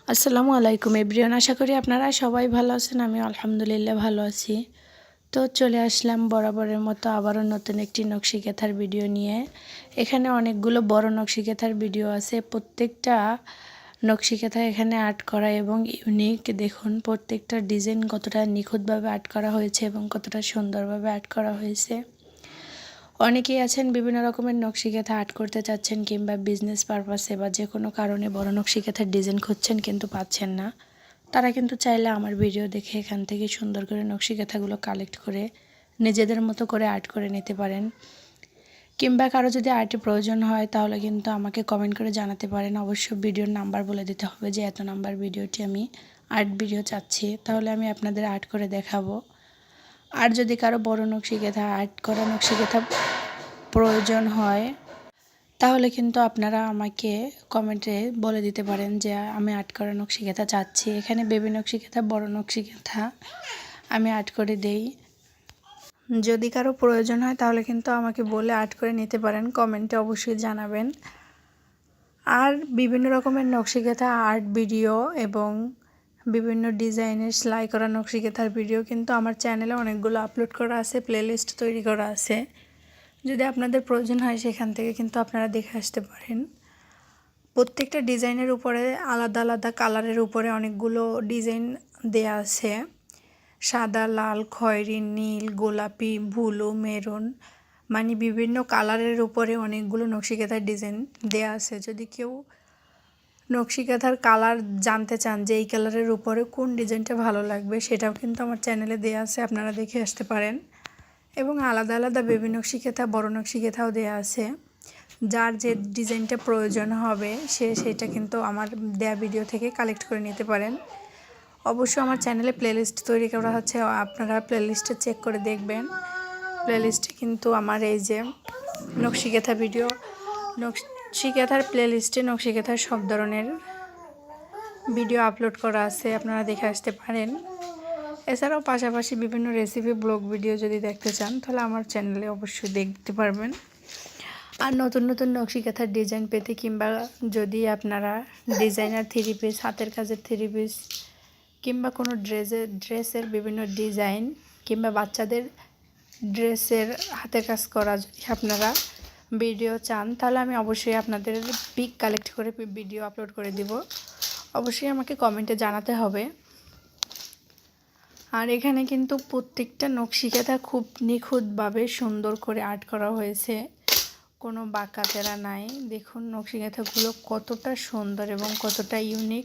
আসসালামু আলাইকুম এভরিওয়ান, আশা করি আপনারা সবাই ভালো আছেন। আমি আলহামদুলিল্লাহ ভালো আছি। তো চলে আসলাম বরাবরের মতো আবারও নতুন একটি নকশিকাঁথার ভিডিও নিয়ে। এখানে অনেকগুলো বড় নকশিকাঁথার ভিডিও আছে। প্রত্যেকটা নকশিকাঁথা এখানে আর্ট করা এবং ইউনিক। দেখুন প্রত্যেকটা ডিজাইন কতটা নিখুঁতভাবে আর্ট করা হয়েছে এবং কতটা সুন্দরভাবে আর্ট করা হয়েছে। অনেকেই আছেন বিভিন্ন রকমের নকশিকাঁথা আর্ট করতে চাচ্ছেন কিংবা বিজনেস পারপাসে বা যে কোনো কারণে বড় নকশিকাঁথার ডিজাইন খুঁজছেন কিন্তু পাচ্ছেন না। তারা কিন্তু চাইলে আমার ভিডিও দেখে এখান থেকে সুন্দর করে নকশিকাঁথাগুলো কালেক্ট করে নিজেদের মতো করে আর্ট করে নিতে পারেন। কিংবা কারো যদি আর্টের প্রয়োজন হয় তাহলে কিন্তু আমাকে কমেন্ট করে জানাতে পারেন। অবশ্য ভিডিওর নাম্বার বলে দিতে হবে যে এত নাম্বার ভিডিওটি আমি আর্ট ভিডিও চাচ্ছি, তাহলে আমি আপনাদের আর্ট করে দেখাবো। আর যদি কারো বড় নকশিকাঁথা আর্ট করা নকশিকাঁথা প্রয়োজন হয় তাহলে কিন্তু আপনারা আমাকে কমেন্টে বলে দিতে পারেন যে আমি আর্ট করা নকশিকাঁথা চাচ্ছি। এখানে বেবি নকশিকাঁথা, বড় নকশিকাঁথা আমি আর্ট করে দেই। যদি কারো প্রয়োজন হয় তাহলে কিন্তু আমাকে বলে আর্ট করে নিতে পারেন, কমেন্টে অবশ্যই জানাবেন। আর বিভিন্ন রকমের নকশিকাঁথা আর্ট ভিডিও এবং বিভিন্ন ডিজাইনের সেলাই করা নকশিকাঁথার ভিডিও কিন্তু আমার চ্যানেলে অনেকগুলো আপলোড করা আছে, প্লেলিস্ট তৈরি করা আছে। যদি আপনাদের প্রয়োজন হয় সেখান থেকে কিন্তু আপনারা দেখে আসতে পারেন। প্রত্যেকটা ডিজাইনের উপরে আলাদা আলাদা কালারের উপরে অনেকগুলো ডিজাইন দেয়া আছে। সাদা, লাল, খয়েরি, নীল, গোলাপি, ব্লু, মেরুন, মানে বিভিন্ন কালারের উপরে অনেকগুলো নকশিকাঁথার ডিজাইন দেয়া আছে। যদি কেউ নকশিকাঁথার কালার জানতে চান যে এই কালারের উপরে কোন ডিজাইনটা ভালো লাগবে, সেটাও কিন্তু আমার চ্যানেলে দেয়া আছে, আপনারা দেখে আসতে পারেন। এবং আলাদা আলাদা বেবি নকশিকাঁথা, বড় নকশিকাঁথাও দেয়া আছে। যার যে ডিজাইনটা প্রয়োজন হবে সেটা কিন্তু আমার দেয়া ভিডিও থেকে কালেক্ট করে নিতে পারেন। অবশ্যই আমার চ্যানেলে প্লেলিস্ট তৈরি করা হচ্ছে, আপনারা প্লেলিস্টে চেক করে দেখবেন। প্লেলিস্টে কিন্তু আমার এই যে নকশিকাঁথা ভিডিও, নকশিকাঁথার প্লেলিস্টে নকশিকাঁথার সব ধরনের ভিডিও আপলোড করা আছে, আপনারা দেখে আসতে পারেন। এছাড়াও পাশাপাশি বিভিন্ন রেসিপি ব্লগ ভিডিও যদি দেখতে চান তাহলে আমার চ্যানেলে অবশ্যই দেখতে পারবেন। আর নতুন নতুন নকশিকাঁথার ডিজাইন পেতে কিংবা যদি আপনারা ডিজাইনার থ্রি পিস, হাতের কাজের থ্রি পিস কিংবা কোনো ড্রেসের বিভিন্ন ডিজাইন কিংবা বাচ্চাদের ড্রেসের হাতের কাজ করা যদি আপনারা ভিডিও চান তাহলে আমি অবশ্যই আপনাদের পিক কালেক্ট করে ভিডিও আপলোড করে দিব। অবশ্যই আমাকে কমেন্টে জানাতে হবে। আর এখানে কিন্তু প্রত্যেকটা নকশিকাঁথা খুব নিখুঁতভাবে সুন্দর করে আর্ট করা হয়েছে, কোনো বাঁকা তেরা নাই। দেখুন নকশিকাঁথাগুলো কতটা সুন্দর এবং কতটা ইউনিক।